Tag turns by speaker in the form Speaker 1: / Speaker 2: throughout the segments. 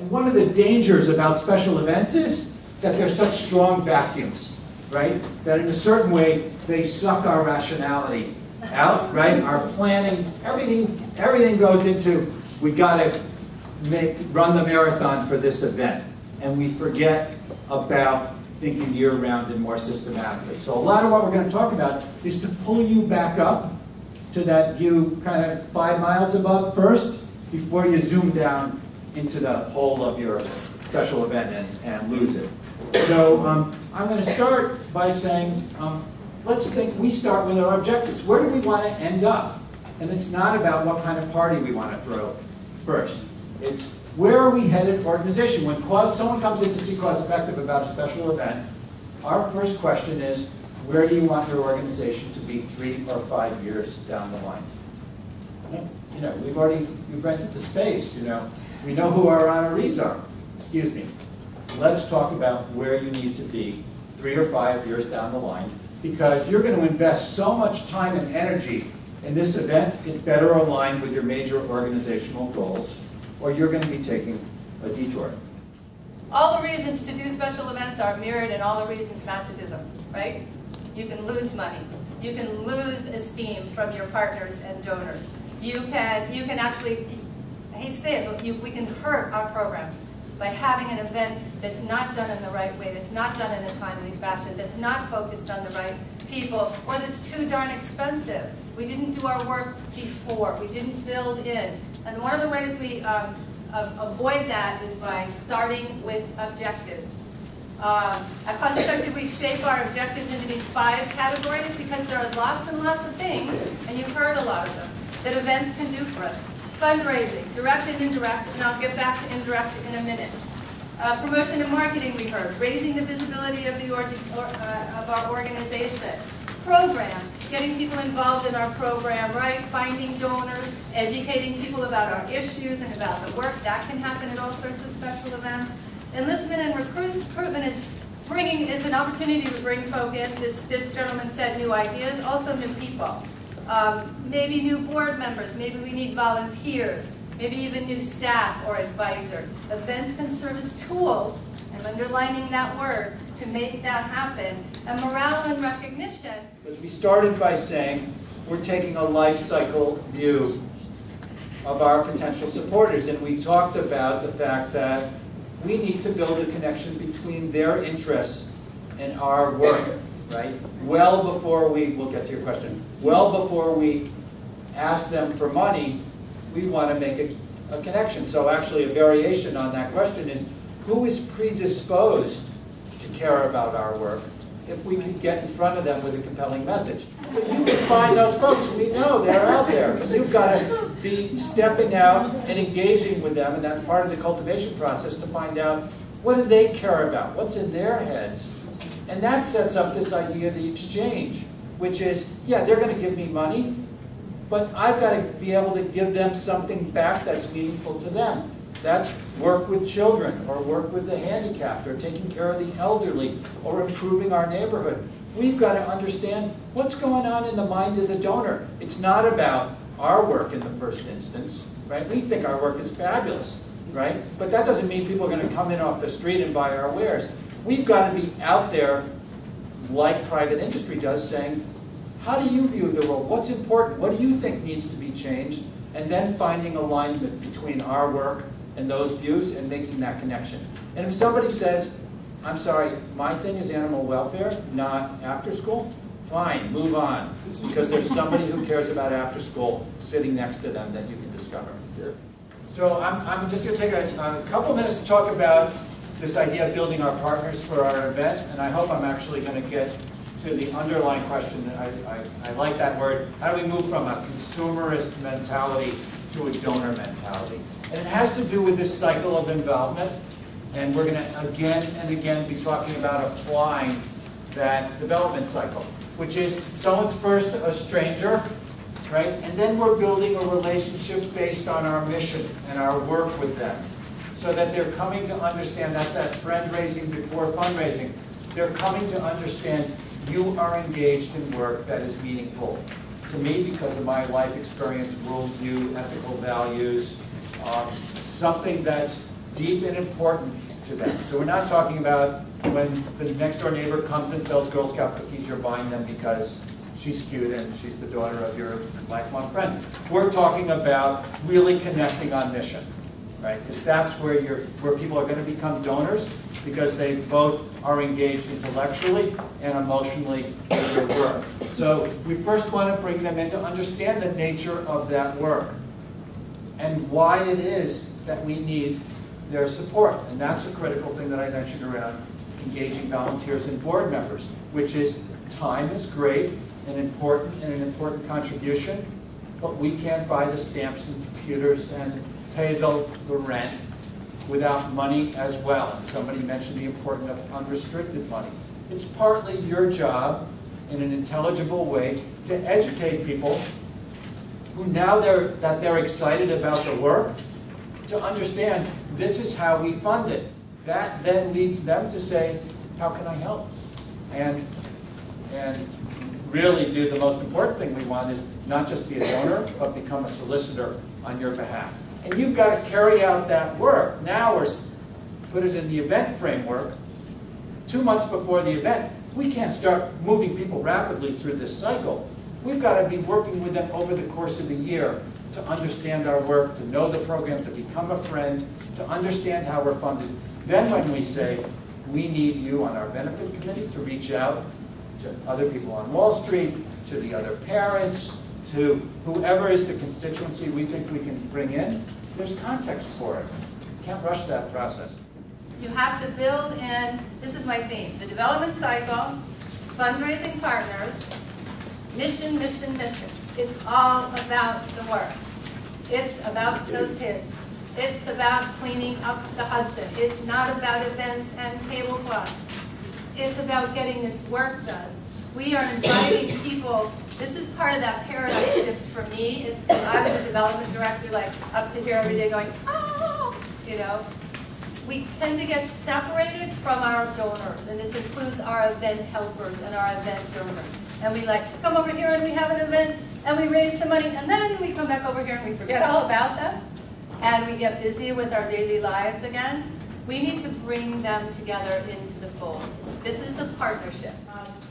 Speaker 1: And one of the dangers about special events is that they're such strong vacuums, right? That in a certain way, they suck our rationality out, right? Our planning, everything goes into, we gotta run the marathon for this event. And we forget about thinking year-round and more systematically. So a lot of what we're going to talk about is to pull you back up to that view kind of 5 miles above first before you zoom down into the whole of your special event and lose it. So I'm going to start by saying, let's think, we start with our objectives. Where do we want to end up? And it's not about what kind of party we want to throw first. It's where are we headed organization? When someone comes in to see Cause Effective about a special event, our first question is, where do you want your organization to be 3 or 5 years down the line? You know, we've rented the space, you know. We know who our honorees are. Excuse me. Let's talk about where you need to be 3 or 5 years down the line, because you're going to invest so much time and energy in this event, it's better aligned with your major organizational goals, or you're going to be taking a detour.
Speaker 2: All the reasons to do special events are mirrored in all the reasons not to do them, right? You can lose money. You can lose esteem from your partners and donors. You can actually, I hate to say it, but we can hurt our programs by having an event that's not done in the right way, that's not done in a timely fashion, that's not focused on the right people, or that's too darn expensive. We didn't do our work before. We didn't build in. And one of the ways we avoid that is by starting with objectives. At Cause Effective, we shape our objectives into these 5 categories because there are lots and lots of things, and you've heard a lot of them, that events can do for us. Fundraising, direct and indirect, and I'll get back to indirect in a minute. Promotion and marketing, we heard. Raising the visibility of our organization. Program, getting people involved in our program, right? Finding donors, educating people about our issues and about the work. That can happen at all sorts of special events. Enlistment and recruitment is an opportunity to bring folk in. This gentleman said new ideas, also new people. Maybe new board members, maybe we need volunteers, maybe even new staff or advisors. Events can serve as tools, I'm underlining that word, to make that happen. And morale and recognition.
Speaker 1: We started by saying we're taking a life cycle view of our potential supporters, and we talked about the fact that we need to build a connection between their interests and our work, right? Well before we'll get to your question, well before we ask them for money, we want to make a connection. So actually a variation on that question is, who is predisposed to care about our work if we could get in front of them with a compelling message? But you can find those folks. We know they're out there. But you've got to be stepping out and engaging with them, and that's part of the cultivation process to find out what do they care about, what's in their heads. And that sets up this idea of the exchange, which is, yeah, they're going to give me money, but I've got to be able to give them something back that's meaningful to them. That's work with children, or work with the handicapped, or taking care of the elderly, or improving our neighborhood. We've got to understand what's going on in the mind of the donor. It's not about our work in the first instance, right? We think our work is fabulous, right? But that doesn't mean people are going to come in off the street and buy our wares. We've got to be out there, like private industry does, saying, how do you view the world? What's important? What do you think needs to be changed? And then finding alignment between our work and those views and making that connection. And if somebody says, I'm sorry, my thing is animal welfare, not after school, fine, move on. Because there's somebody who cares about after school sitting next to them that you can discover. So I'm just going to take a couple minutes to talk about this idea of building our partners for our event, and I hope I'm actually going to get to the underlying question. I like that word. How do we move from a consumerist mentality to a donor mentality? And it has to do with this cycle of involvement, and we're going to again and again be talking about applying that development cycle, which is someone's first a stranger, right? And then we're building a relationship based on our mission and our work with them, so that they're coming to understand, that's that friend raising before fundraising. They're coming to understand you are engaged in work that is meaningful to me because of my life experience, worldview, ethical values, something that's deep and important to them. So we're not talking about when the next door neighbor comes and sells Girl Scout cookies, you're buying them because she's cute and she's the daughter of your lifelong friend. We're talking about really connecting on mission, right? Because that's where people are going to become donors, because they both are engaged intellectually and emotionally with their work. So we first want to bring them in to understand the nature of that work and why it is that we need their support. And that's a critical thing that I mentioned around engaging volunteers and board members, which is time is great and an important contribution, but we can't buy the stamps and computers and pay the rent without money as well. And somebody mentioned the importance of unrestricted money. It's partly your job in an intelligible way to educate people who, now that they're excited about the work, to understand this is how we fund it. That then leads them to say, how can I help? And really do the most important thing we want is not just be a donor, but become a solicitor on your behalf. And you've got to carry out that work. Now, or put it in the event framework, 2 months before the event, we can't start moving people rapidly through this cycle. We've got to be working with them over the course of the year to understand our work, to know the program, to become a friend, to understand how we're funded. Then when we say, we need you on our benefit committee to reach out to other people on Wall Street, to the other parents, to whoever is the constituency we think we can bring in, there's context for it. You can't rush that process.
Speaker 2: You have to build in, this is my theme, the development cycle, fundraising partners, mission, mission, mission. It's all about the work. It's about those kids. It's about cleaning up the Hudson. It's not about events and tablecloths. It's about getting this work done. We are inviting people. This is part of that paradigm shift for me. Is I was a development director, like up to here every day going, oh, you know. We tend to get separated from our donors, and this includes our event helpers and our event donors. And we like come over here and we have an event and we raise some money, and then we come back over here and we forget all about them, and we get busy with our daily lives again. We need to bring them together into the fold. This is a partnership.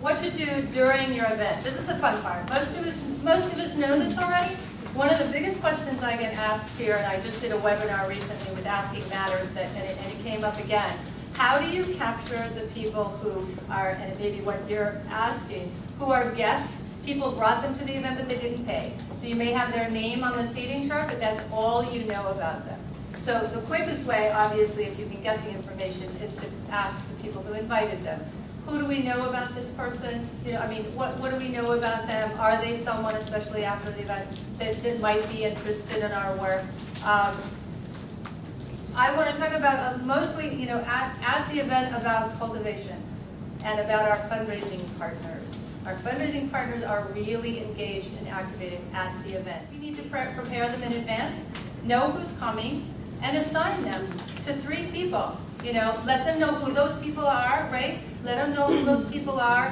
Speaker 2: What to do during your event. This is the fun part. Most of us know this already. One of the biggest questions I get asked here, and I just did a webinar recently with Asking Matters, and it came up again. How do you capture the people who are, and it may be what you're asking, who are guests? People brought them to the event, but they didn't pay. So you may have their name on the seating chart, but that's all you know about them. So the quickest way, obviously, if you can get the information, is to ask the people who invited them. Who do we know about this person? You know, I mean, what do we know about them? Are they someone, especially after the event, that might be interested in our work? I want to talk about mostly, you know, at the event about cultivation and about our fundraising partners. Our fundraising partners are really engaged and activated at the event. We need to prepare them in advance, know who's coming, and assign them to 3 people. You know, let them know who those people are, right? Let them know who those people are,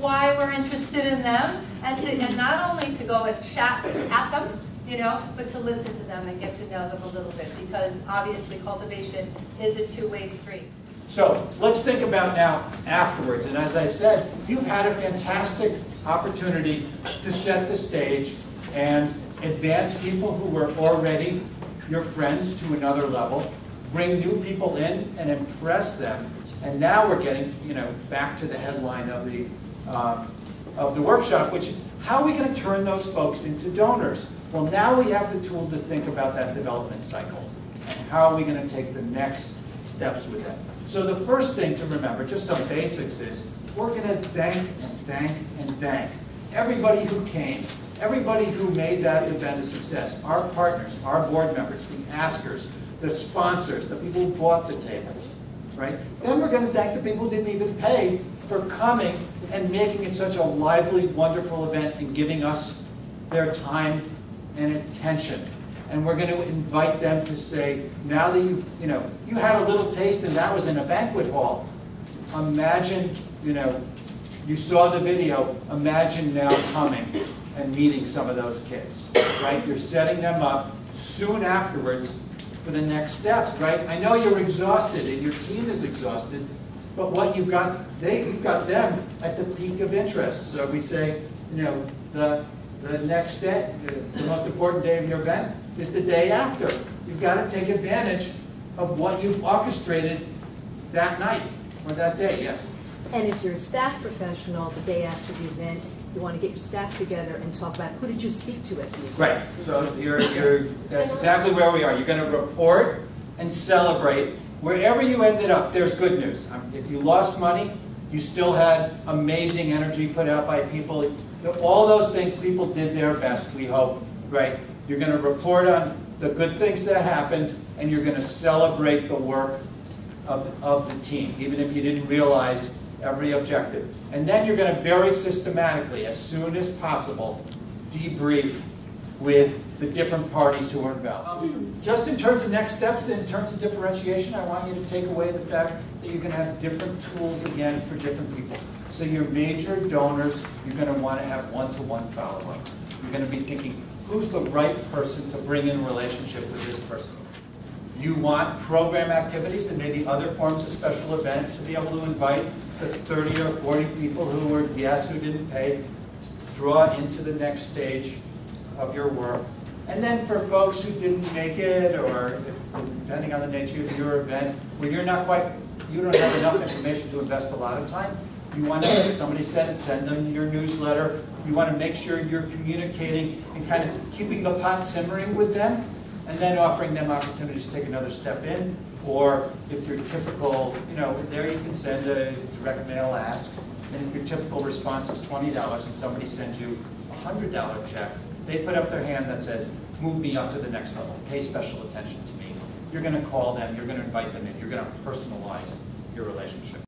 Speaker 2: why we're interested in them, and not only to go and chat at them, you know, but to listen to them and get to know them a little bit, because obviously cultivation is a two-way street.
Speaker 1: So let's think about now afterwards. And as I said, you've had a fantastic opportunity to set the stage and advance people who were already your friends to another level, bring new people in and impress them. And now we're getting, you know, back to the headline of the workshop, which is how are we going to turn those folks into donors? Well, now we have the tool to think about that development cycle. And how are we going to take the next steps with them? So the first thing to remember, just some basics, is we're going to thank and thank and thank everybody who came, everybody who made that event a success, our partners, our board members, the askers, the sponsors, the people who bought the tables, right? Then we're going to thank the people who didn't even pay for coming and making it such a lively, wonderful event and giving us their time and attention. And we're going to invite them to say, now that you had a little taste and that was in a banquet hall, imagine, you saw the video, imagine now coming and meeting some of those kids, right? You're setting them up soon afterwards for the next steps, right? I know you're exhausted and your team is exhausted, but what you've got, you've got them at the peak of interest. So we say, you know, the next day, the most important day of your event is the day after. You've got to take advantage of what you've orchestrated that night or that day, yes.
Speaker 3: And if you're a staff professional, the day after the event, you want to get your staff together and talk about who did you speak to at the event.
Speaker 1: Right. So that's exactly where we are. You're going to report and celebrate. Wherever you ended up, there's good news. If you lost money, you still had amazing energy put out by people. All those things, people did their best, we hope, right? You're going to report on the good things that happened, and you're going to celebrate the work of the team, even if you didn't realize every objective. And then you're going to very systematically, as soon as possible, debrief with the different parties who are involved. Just in terms of next steps, in terms of differentiation, I want you to take away the fact that you're going to have different tools again for different people. So your major donors, you're going to want to have one-to-one follow-up. You're going to be thinking, who's the right person to bring in a relationship with this person? You want program activities and maybe other forms of special events to be able to invite the 30 or 40 people who were yes, who didn't pay, draw into the next stage of your work. And then for folks who didn't make it, or depending on the nature of your event, where you're not quite, you don't have enough information to invest a lot of time, you want to, somebody said it, send them your newsletter. You want to make sure you're communicating and kind of keeping the pot simmering with them, and then offering them opportunities to take another step in. Or if you're typical, you know, there you can send a direct mail ask, and if your typical response is $20 and somebody sends you a $100 check, they put up their hand that says, move me up to the next level, pay special attention to me. You're going to call them, you're going to invite them in, you're going to personalize your relationship.